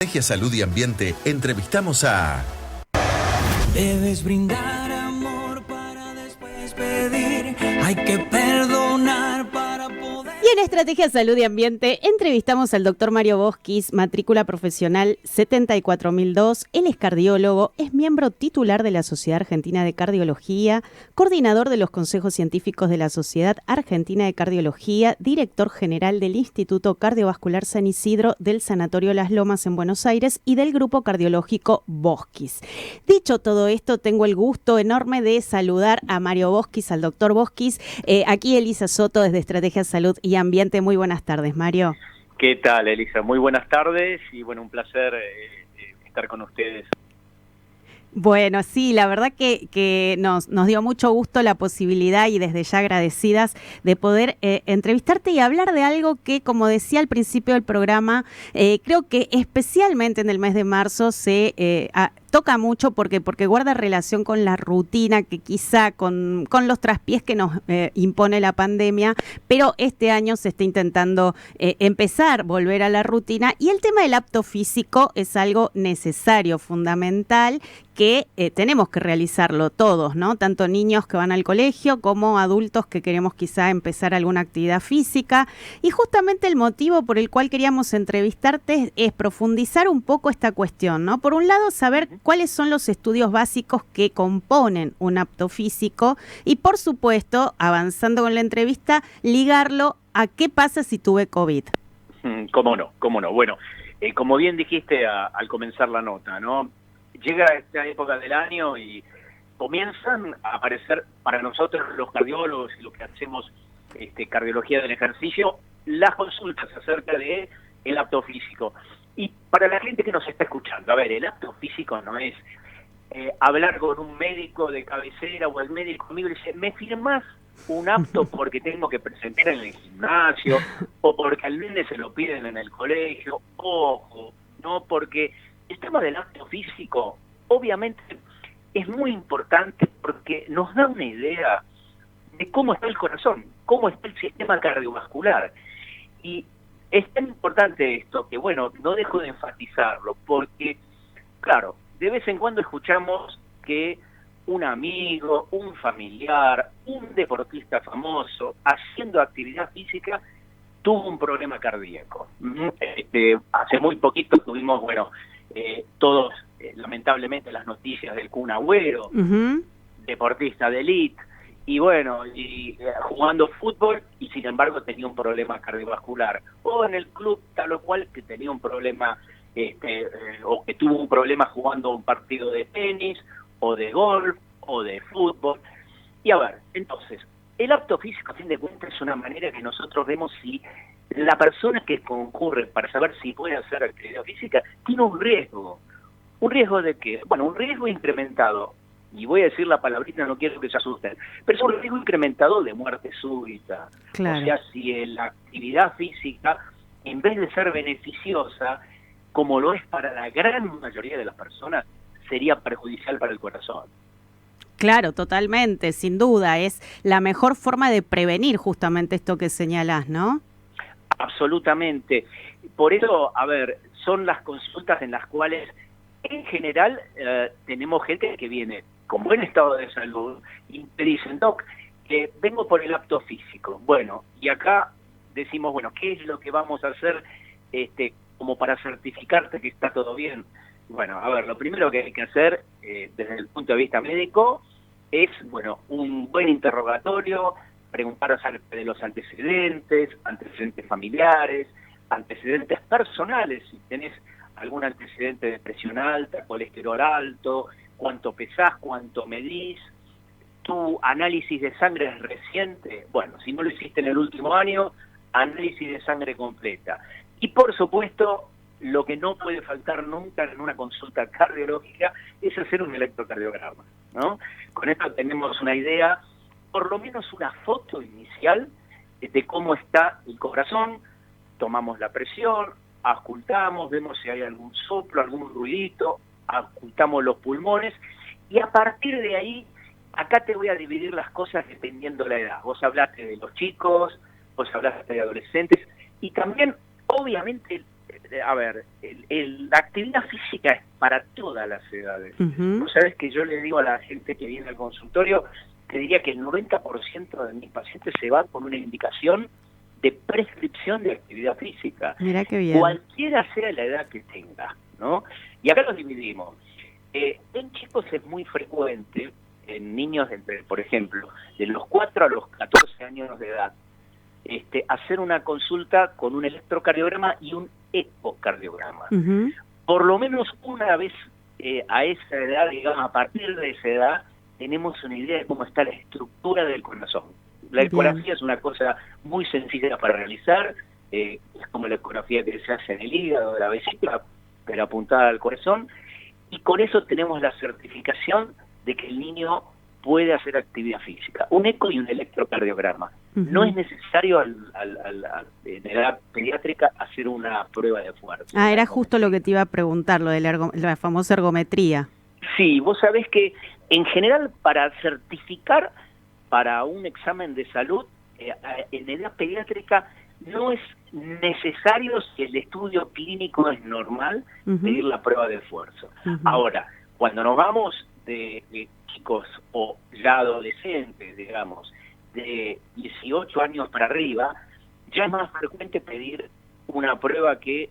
Estrategia Salud y Ambiente, entrevistamos a... Debes brindar amor para después pedir. Hay que perdonar para poder... Y en Estrategia Salud y Ambiente entrevistamos al doctor Mario Boschis, matrícula profesional 74002. Él es cardiólogo, es miembro titular de la Sociedad Argentina de Cardiología, coordinador de los consejos científicos de la Sociedad Argentina de Cardiología, director general del Instituto Cardiovascular San Isidro, del Sanatorio Las Lomas en Buenos Aires y del Grupo Cardiológico Boschis. Dicho todo esto, tengo el gusto enorme de saludar a Mario Boschis, al doctor Boschis. Aquí Elisa Soto desde Estrategia Salud y Ambiente. Muy buenas tardes, Mario. ¿Qué tal, Elisa? Muy buenas tardes y bueno, un placer estar con ustedes. Bueno, sí, la verdad que nos dio mucho gusto la posibilidad y desde ya agradecidas de poder entrevistarte y hablar de algo que, como decía al principio del programa, creo que especialmente en el mes de marzo se toca mucho porque guarda relación con la rutina que quizá con los traspiés que nos impone la pandemia, pero este año se está intentando volver a la rutina, y el tema del apto físico es algo necesario, fundamental, que tenemos que realizarlo todos, ¿no? Tanto niños que van al colegio como adultos que queremos quizá empezar alguna actividad física. Y justamente el motivo por el cual queríamos entrevistarte es profundizar un poco esta cuestión, ¿no? Por un lado, saber cuáles son los estudios básicos que componen un apto físico y, por supuesto, avanzando con la entrevista, ligarlo a qué pasa si tuve COVID. ¿Cómo no? Bueno, como bien dijiste al comenzar la nota, ¿no? Llega esta época del año y comienzan a aparecer para nosotros los cardiólogos y los que hacemos cardiología del ejercicio, las consultas acerca de el apto físico. Y para la gente que nos está escuchando, a ver, el apto físico no es hablar con un médico de cabecera o el médico amigo y dice, ¿me firmás un apto porque tengo que presentar en el gimnasio o porque al nene se lo piden en el colegio? Ojo, no, porque el tema del apto físico obviamente es muy importante porque nos da una idea de cómo está el corazón, cómo está el sistema cardiovascular. Y es tan importante esto que, bueno, no dejo de enfatizarlo porque, claro, de vez en cuando escuchamos que un amigo, un familiar, un deportista famoso haciendo actividad física tuvo un problema cardíaco. Hace muy poquito tuvimos, bueno, todos, lamentablemente, las noticias del Kun Agüero, deportista de élite, y bueno, jugando fútbol y sin embargo tenía un problema cardiovascular, o en el club tal o cual que tenía un problema, o que tuvo un problema jugando un partido de tenis, o de golf, o de fútbol. Y a ver, entonces, el apto físico, a fin de cuentas, es una manera que nosotros vemos si la persona que concurre para saber si puede hacer actividad física tiene un riesgo. ¿Un riesgo de qué? Bueno, un riesgo incrementado. Y voy a decir la palabrita, no quiero que se asusten, pero es un riesgo incrementado de muerte súbita. Claro. O sea, si la actividad física, en vez de ser beneficiosa, como lo es para la gran mayoría de las personas, sería perjudicial para el corazón. Claro, totalmente, sin duda. Es la mejor forma de prevenir justamente esto que señalás, ¿no? Absolutamente. Por eso, a ver, son las consultas en las cuales, en general, tenemos gente que viene con buen estado de salud y te dicen, doc, vengo por el apto físico. Bueno, y acá decimos, bueno, ¿qué es lo que vamos a hacer como para certificarte que está todo bien? Bueno, a ver, lo primero que hay que hacer desde el punto de vista médico es, bueno, un buen interrogatorio, preguntar acerca de los antecedentes familiares, antecedentes personales, si tenés algún antecedente de presión alta, colesterol alto, cuánto pesás, cuánto medís, tu análisis de sangre es reciente, bueno, si no lo hiciste en el último año, análisis de sangre completa. Y por supuesto, lo que no puede faltar nunca en una consulta cardiológica es hacer un electrocardiograma, ¿no? Con esto tenemos una idea, por lo menos una foto inicial de cómo está el corazón, tomamos la presión, auscultamos, vemos si hay algún soplo, algún ruidito, auscultamos los pulmones y a partir de ahí, acá te voy a dividir las cosas dependiendo la edad. Vos hablaste de los chicos, vos hablaste de adolescentes y también, obviamente, a ver, la actividad física es para todas las edades. Vos sabés que yo le digo a la gente que viene al consultorio, te diría que el 90% de mis pacientes se van con una indicación de prescripción de actividad física. Mirá qué bien. Cualquiera sea la edad que tenga, ¿no? Y acá lo dividimos. En chicos es muy frecuente, en niños, por ejemplo, de los 4 a los 14 años de edad, hacer una consulta con un electrocardiograma y un ecocardiograma. Por lo menos una vez a esa edad, digamos, a partir de esa edad, tenemos una idea de cómo está la estructura del corazón. La ecografía es una cosa muy sencilla para realizar, es como la ecografía que se hace en el hígado, de la vesícula, pero apuntada al corazón, y con eso tenemos la certificación de que el niño puede hacer actividad física. Un eco y un electrocardiograma. No es necesario en edad pediátrica hacer una prueba de fuerza. Era justo lo que te iba a preguntar, lo de la famosa ergometría. Sí, vos sabés que en general para certificar para un examen de salud en edad pediátrica no es necesario, si el estudio clínico es normal, pedir la prueba de esfuerzo. Ahora, cuando nos vamos de chicos o ya adolescentes, digamos, de 18 años para arriba, ya es más frecuente pedir una prueba que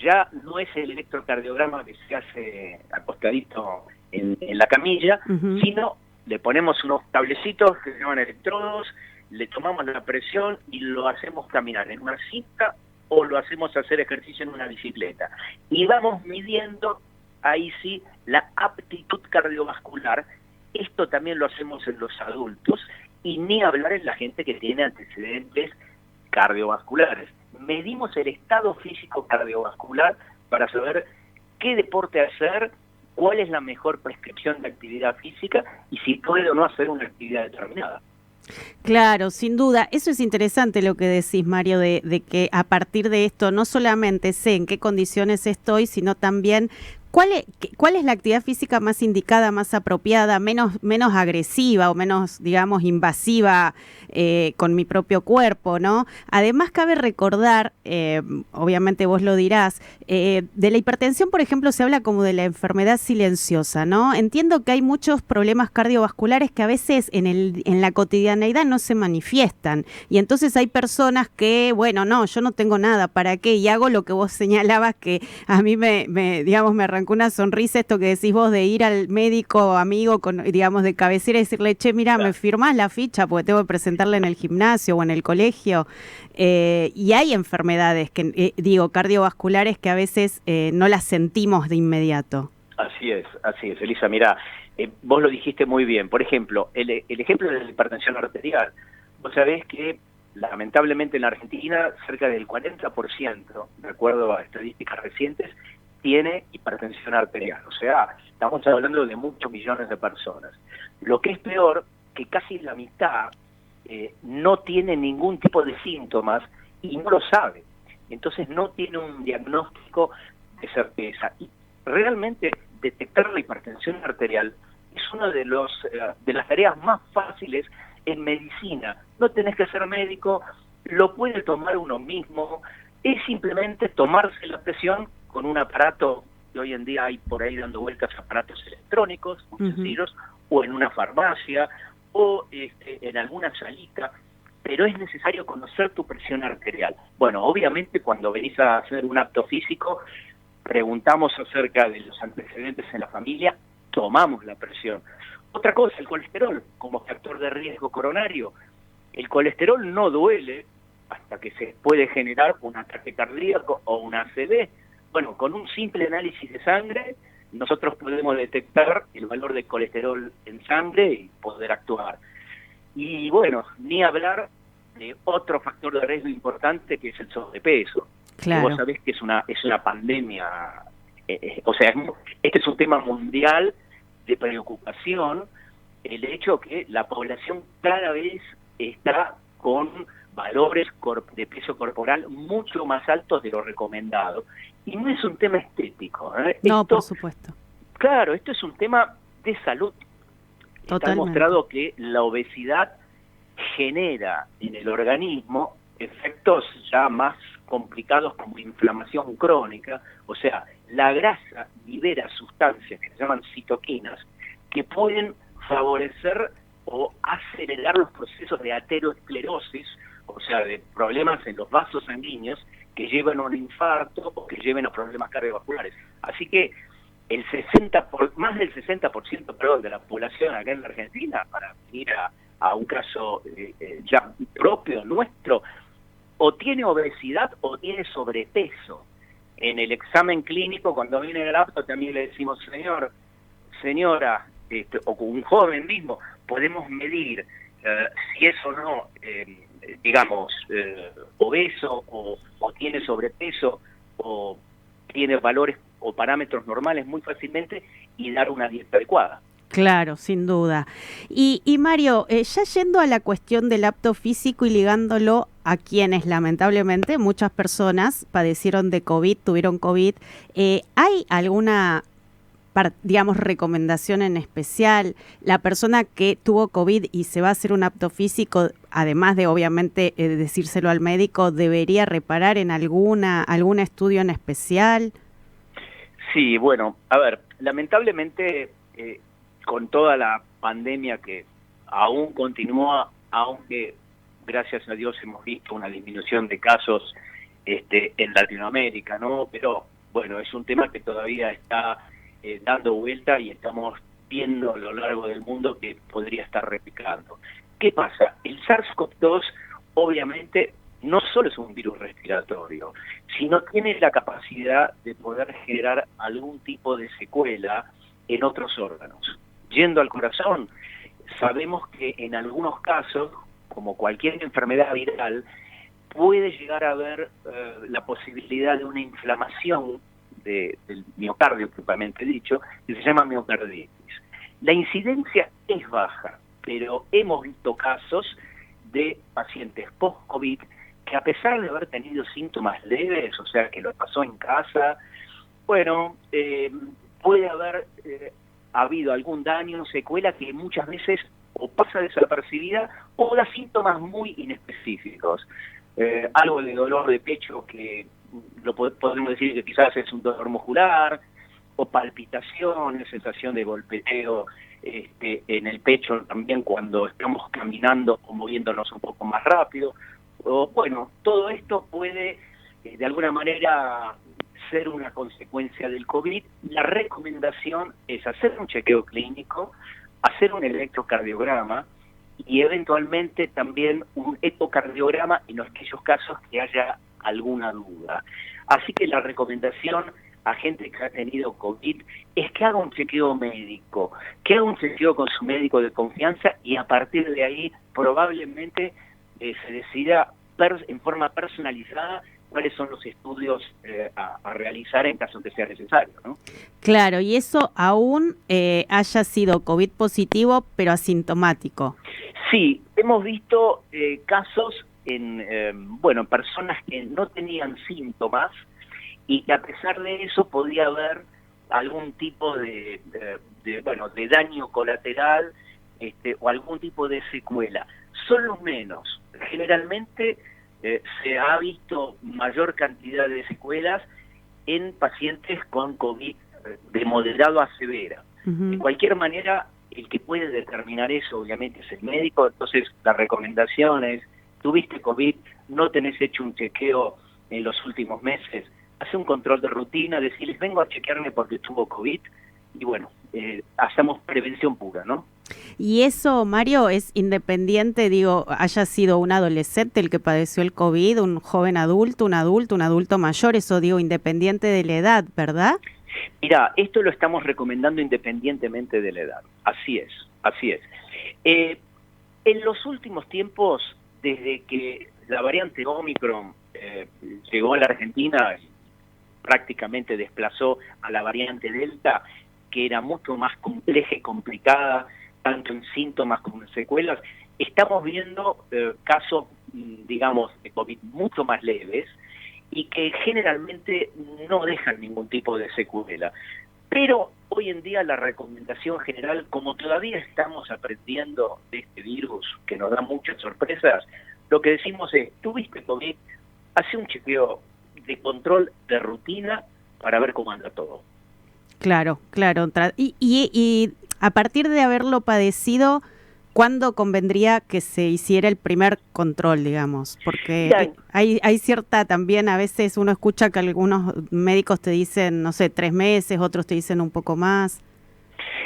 ya no es el electrocardiograma que se hace acostadito en la camilla, sino le ponemos unos tablecitos que se llaman electrodos, le tomamos la presión y lo hacemos caminar en una cinta o lo hacemos hacer ejercicio en una bicicleta. Y vamos midiendo, ahí sí, la aptitud cardiovascular. Esto también lo hacemos en los adultos y ni hablar en la gente que tiene antecedentes cardiovasculares. Medimos el estado físico cardiovascular para saber qué deporte hacer, cuál es la mejor prescripción de actividad física y si puede o no hacer una actividad determinada. Claro, sin duda. Eso es interesante lo que decís, Mario, de que a partir de esto no solamente sé en qué condiciones estoy, sino también ¿cuál es la actividad física más indicada, más apropiada, menos agresiva o menos, digamos, invasiva con mi propio cuerpo, ¿no? Además, cabe recordar, obviamente vos lo dirás, de la hipertensión, por ejemplo, se habla como de la enfermedad silenciosa, ¿no? Entiendo que hay muchos problemas cardiovasculares que a veces en la cotidianeidad no se manifiestan. Y entonces hay personas que, bueno, no, yo no tengo nada, ¿para qué? Y hago lo que vos señalabas, que a mí me arrancó una sonrisa esto que decís vos de ir al médico amigo, digamos, de cabecera y decirle, che, mira, ¿me firmás la ficha? Porque tengo que presentarla en el gimnasio o en el colegio. Y hay enfermedades, cardiovasculares que a veces no las sentimos de inmediato. Así es, Elisa. Mira, vos lo dijiste muy bien. Por ejemplo, el ejemplo de la hipertensión arterial. Vos sabés que lamentablemente en la Argentina cerca del 40%, de acuerdo a estadísticas recientes, tiene hipertensión arterial. O sea, estamos hablando de muchos millones de personas. Lo que es peor, que casi la mitad no tiene ningún tipo de síntomas y no lo sabe. Entonces no tiene un diagnóstico de certeza. Y realmente detectar la hipertensión arterial es una de las tareas más fáciles en medicina. No tenés que ser médico, lo puede tomar uno mismo, es simplemente tomarse la presión con un aparato, que hoy en día hay por ahí dando vueltas aparatos electrónicos, muy sencillos, o en una farmacia, o en alguna salita, pero es necesario conocer tu presión arterial. Bueno, obviamente cuando venís a hacer un acto físico, preguntamos acerca de los antecedentes en la familia, tomamos la presión. Otra cosa, el colesterol como factor de riesgo coronario. El colesterol no duele hasta que se puede generar un ataque cardíaco o una ACV. Bueno, con un simple análisis de sangre, nosotros podemos detectar el valor de colesterol en sangre y poder actuar. Y bueno, ni hablar de otro factor de riesgo importante que es el sobrepeso. Claro. Vos sabés que es una pandemia, o sea, este es un tema mundial de preocupación, el hecho que la población cada vez está con valores de peso corporal mucho más altos de lo recomendado. Y no es un tema estético. No, por supuesto. Claro, esto es un tema de salud. Totalmente. Está demostrado que la obesidad genera en el organismo efectos ya más complicados como inflamación crónica, o sea, la grasa libera sustancias que se llaman citoquinas que pueden favorecer o acelerar los procesos de aterosclerosis, o sea, de problemas en los vasos sanguíneos que llevan a un infarto o que lleven a problemas cardiovasculares. Así que más del 60% perdón, de la población acá en la Argentina, para ir a un caso ya propio nuestro, o tiene obesidad o tiene sobrepeso. En el examen clínico, cuando viene el apto, también le decimos, señora, o con un joven mismo, podemos medir si es o no, digamos, obeso o tiene sobrepeso o tiene valores o parámetros normales muy fácilmente y dar una dieta adecuada. Claro, sin duda. Y Mario, ya yendo a la cuestión del apto físico y ligándolo a quienes lamentablemente muchas personas padecieron de COVID, tuvieron COVID, ¿hay alguna, digamos, recomendación en especial? La persona que tuvo COVID y se va a hacer un apto físico, además de obviamente decírselo al médico, ¿debería reparar en algún estudio en especial? Sí, bueno, a ver, lamentablemente con toda la pandemia que aún continúa, aunque gracias a Dios hemos visto una disminución de casos en Latinoamérica, ¿no? Pero bueno, es un tema que todavía está dando vuelta y estamos viendo a lo largo del mundo que podría estar replicando. ¿Qué pasa? El SARS-CoV-2 obviamente no solo es un virus respiratorio, sino tiene la capacidad de poder generar algún tipo de secuela en otros órganos. Yendo al corazón, sabemos que en algunos casos, como cualquier enfermedad viral, puede llegar a haber la posibilidad de una inflamación del miocardio, propiamente dicho, que se llama miocarditis. La incidencia es baja, pero hemos visto casos de pacientes post-COVID que a pesar de haber tenido síntomas leves, o sea, que lo pasó en casa, bueno, puede haber habido algún daño, secuela que muchas veces o pasa desapercibida o da síntomas muy inespecíficos. Algo de dolor de pecho que podemos decir que quizás es un dolor muscular, o palpitaciones, sensación de golpeteo en el pecho también cuando estamos caminando o moviéndonos un poco más rápido. O, bueno, todo esto puede de alguna manera ser una consecuencia del COVID. La recomendación es hacer un chequeo clínico, hacer un electrocardiograma y eventualmente también un ecocardiograma en aquellos casos que haya alguna duda. Así que la recomendación a gente que ha tenido COVID es que haga un chequeo médico, que haga un chequeo con su médico de confianza y a partir de ahí probablemente se decida en forma personalizada cuáles son los estudios a realizar en caso que sea necesario, ¿no? Claro, y eso aún haya sido COVID positivo, pero asintomático. Sí, hemos visto casos en personas que no tenían síntomas y que a pesar de eso podía haber algún tipo de daño colateral o algún tipo de secuela. Son los menos. Generalmente se ha visto mayor cantidad de secuelas en pacientes con COVID de moderado a severa. De cualquier manera, el que puede determinar eso obviamente es el médico. Entonces la recomendación es, tuviste COVID, no tenés hecho un chequeo en los últimos meses, hace un control de rutina, decirles vengo a chequearme porque tuvo COVID y bueno, hacemos prevención pura, ¿no? Y eso, Mario, es independiente, digo, haya sido un adolescente el que padeció el COVID, un joven adulto, un adulto mayor, eso digo, independiente de la edad, ¿verdad? Mira, esto lo estamos recomendando independientemente de la edad, así es, así es. En los últimos tiempos, desde que la variante Omicron llegó a la Argentina y prácticamente desplazó a la variante Delta, que era mucho más compleja y complicada, tanto en síntomas como en secuelas, estamos viendo casos, digamos, de COVID mucho más leves y que generalmente no dejan ningún tipo de secuela. Pero hoy en día la recomendación general, como todavía estamos aprendiendo de este virus que nos da muchas sorpresas, lo que decimos es, ¿tuviste COVID? Hace un chequeo de control de rutina para ver cómo anda todo. Claro, claro. Y a partir de haberlo padecido, ¿cuándo convendría que se hiciera el primer control, digamos? Porque hay cierta también, a veces uno escucha que algunos médicos te dicen, no sé, 3 meses, otros te dicen un poco más.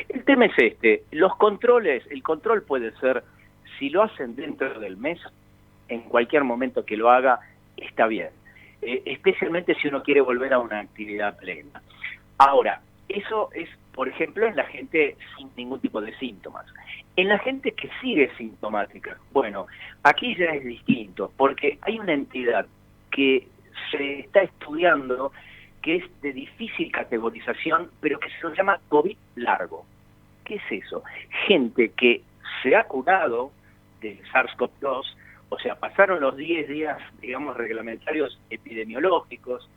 El tema es los controles, el control puede ser, si lo hacen dentro del mes, en cualquier momento que lo haga, está bien. Especialmente si uno quiere volver a una actividad plena. Ahora, eso es, por ejemplo, en la gente sin ningún tipo de síntomas. En la gente que sigue sintomática, bueno, aquí ya es distinto, porque hay una entidad que se está estudiando que es de difícil categorización, pero que se llama COVID largo. ¿Qué es eso? Gente que se ha curado del SARS-CoV-2, o sea, pasaron los 10 días, digamos, reglamentarios epidemiológicos,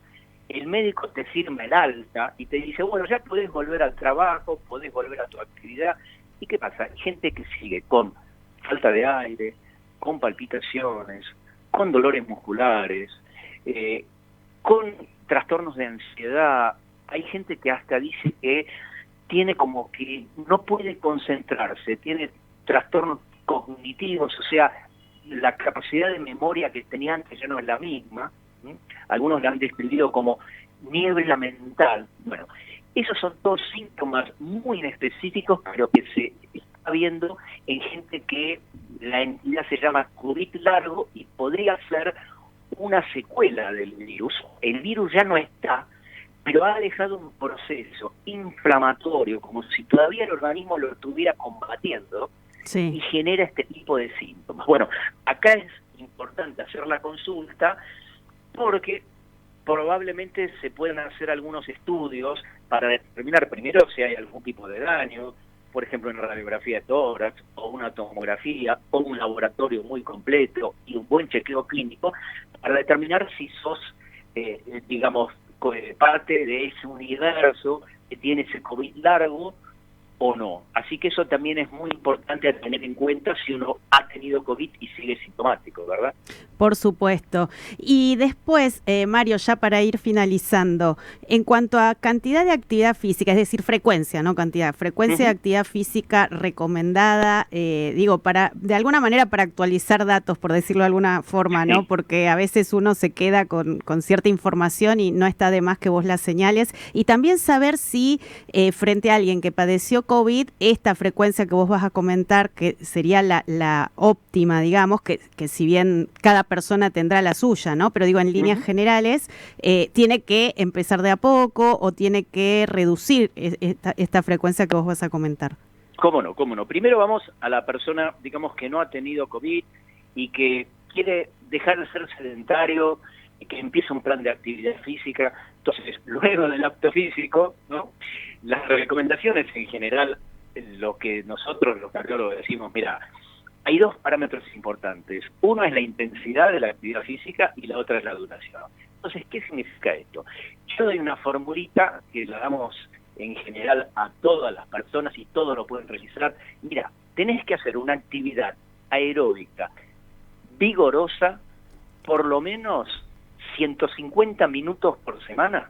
el médico te firma el alta y te dice, bueno, ya podés volver al trabajo, podés volver a tu actividad. ¿Y qué pasa? Hay gente que sigue con falta de aire, con palpitaciones, con dolores musculares, con trastornos de ansiedad. Hay gente que hasta dice que tiene como que no puede concentrarse, tiene trastornos cognitivos, o sea, la capacidad de memoria que tenía antes ya no es la misma. Algunos la han descrito como niebla mental. Bueno, esos son todos síntomas muy específicos, pero que se está viendo en gente que la entidad se llama COVID largo y podría ser una secuela del virus. El virus ya no está, pero ha dejado un proceso inflamatorio, como si todavía el organismo lo estuviera combatiendo, Sí. y genera este tipo de síntomas. Bueno, acá es importante hacer la consulta porque probablemente se puedan hacer algunos estudios para determinar primero si hay algún tipo de daño, por ejemplo, una radiografía de tórax o una tomografía o un laboratorio muy completo y un buen chequeo clínico para determinar si sos, digamos, parte de ese universo que tiene ese COVID largo o no. Así que eso también es muy importante a tener en cuenta si uno ha tenido COVID y sigue sintomático, ¿verdad? Por supuesto. Y después, Mario, ya para ir finalizando, en cuanto a cantidad de actividad física, es decir, frecuencia, ¿no? Frecuencia de actividad física recomendada, digo, de alguna manera para actualizar datos, por decirlo de alguna forma, ¿no? Porque a veces uno se queda con cierta información y no está de más que vos la señales. Y también saber si frente a alguien que padeció COVID, esta frecuencia que vos vas a comentar, que sería la óptima, digamos, que si bien cada persona tendrá la suya, ¿no? Pero digo, en líneas generales, tiene que empezar de a poco o tiene que reducir esta frecuencia que vos vas a comentar. ¿Cómo no? ¿Cómo no? Primero vamos a la persona, digamos, que no ha tenido COVID y que quiere dejar de ser sedentario y que empieza un plan de actividad física. Entonces, luego del acto físico, ¿no? Las recomendaciones en general, lo que nosotros los cardiólogos decimos, mira, hay 2 parámetros importantes. Uno es la intensidad de la actividad física y la otra es la duración. Entonces, ¿qué significa esto? Yo doy una formulita que la damos en general a todas las personas y todos lo pueden realizar. Mira, tenés que hacer una actividad aeróbica vigorosa por lo menos 150 minutos por semana.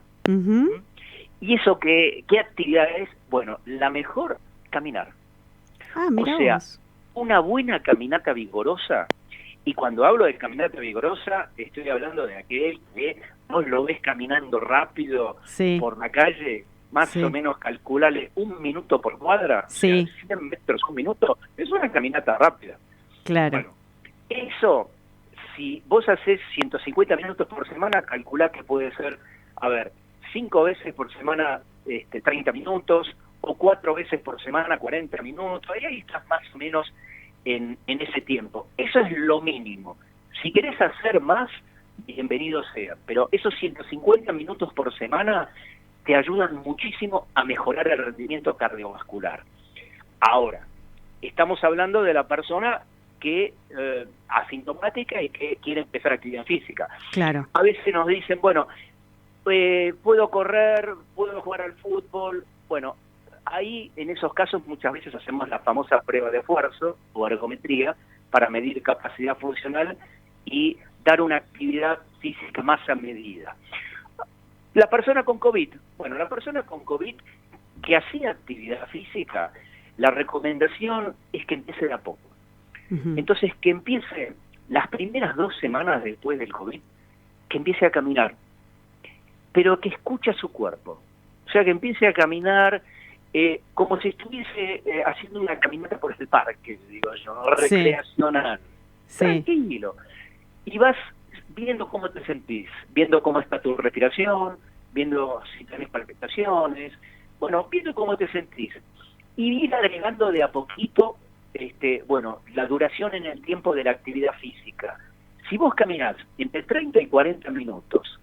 ¿Y eso qué actividad es? Bueno, la mejor, caminar. Mirá o sea, vos. Una buena caminata vigorosa, y cuando hablo de caminata vigorosa, estoy hablando de aquel que vos lo ves caminando rápido por la calle, más o menos calculale 1 minuto por cuadra, o sea, 100 metros 1 minuto, es una caminata rápida. Claro. Bueno, eso, si vos haces 150 minutos por semana, calculá que puede ser, 5 veces por semana 30 minutos, o 4 veces por semana 40 minutos, y ahí estás más o menos en ese tiempo. Eso es lo mínimo. Si querés hacer más, bienvenido sea, pero esos 150 minutos por semana te ayudan muchísimo a mejorar el rendimiento cardiovascular. Ahora, estamos hablando de la persona que asintomática y que quiere empezar actividad física. Claro. A veces nos dicen, bueno, puedo correr, puedo jugar al fútbol. Bueno, ahí en esos casos muchas veces hacemos la famosa prueba de esfuerzo o ergometría para medir capacidad funcional y dar una actividad física más a medida. La persona con COVID, la persona con COVID que hacía actividad física, la recomendación es que empiece de a poco. Entonces, que empiece las primeras 2 semanas después del COVID, que empiece a caminar, pero que escuche a su cuerpo. O sea, que empiece a caminar como si estuviese haciendo una caminata por el parque, digo yo, recreacional. Sí. Tranquilo. Y vas viendo cómo te sentís, viendo cómo está tu respiración, viendo si tenés palpitaciones, viendo cómo te sentís. Y ir agregando de a poquito, la duración en el tiempo de la actividad física. Si vos caminás entre 30 y 40 minutos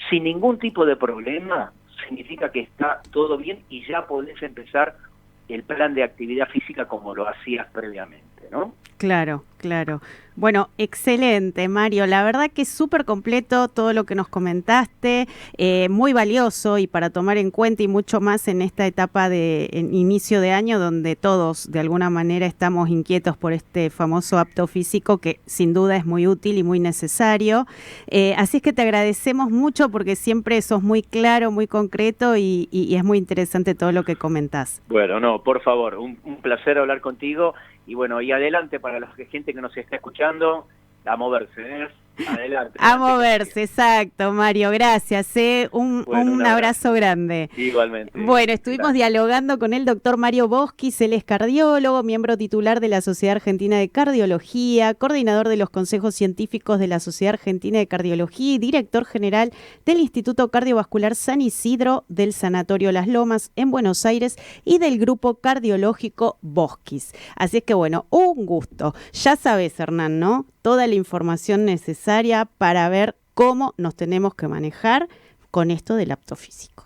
sin ningún tipo de problema, significa que está todo bien y ya podés empezar el plan de actividad física como lo hacías previamente, ¿no? Claro, claro. Bueno, excelente, Mario. La verdad que es súper completo todo lo que nos comentaste, muy valioso y para tomar en cuenta y mucho más en esta etapa de inicio de año donde todos de alguna manera estamos inquietos por este famoso apto físico que sin duda es muy útil y muy necesario. Así es que te agradecemos mucho porque siempre sos muy claro, muy concreto y es muy interesante todo lo que comentás. Bueno, no, por favor, un placer hablar contigo. Y y adelante para la gente que nos está escuchando, a moverse, ¿eh? Adelante. A moverse, exacto, Mario, gracias. Un abrazo grande. Igualmente. Bueno, estuvimos dialogando con el doctor Mario Boschis, él es cardiólogo, miembro titular de la Sociedad Argentina de Cardiología, coordinador de los consejos científicos de la Sociedad Argentina de Cardiología y director general del Instituto Cardiovascular San Isidro del Sanatorio Las Lomas en Buenos Aires y del grupo cardiológico Boschis. Así es que un gusto. Ya sabes, Hernán, ¿no? Toda la información necesaria para ver cómo nos tenemos que manejar con esto del apto físico.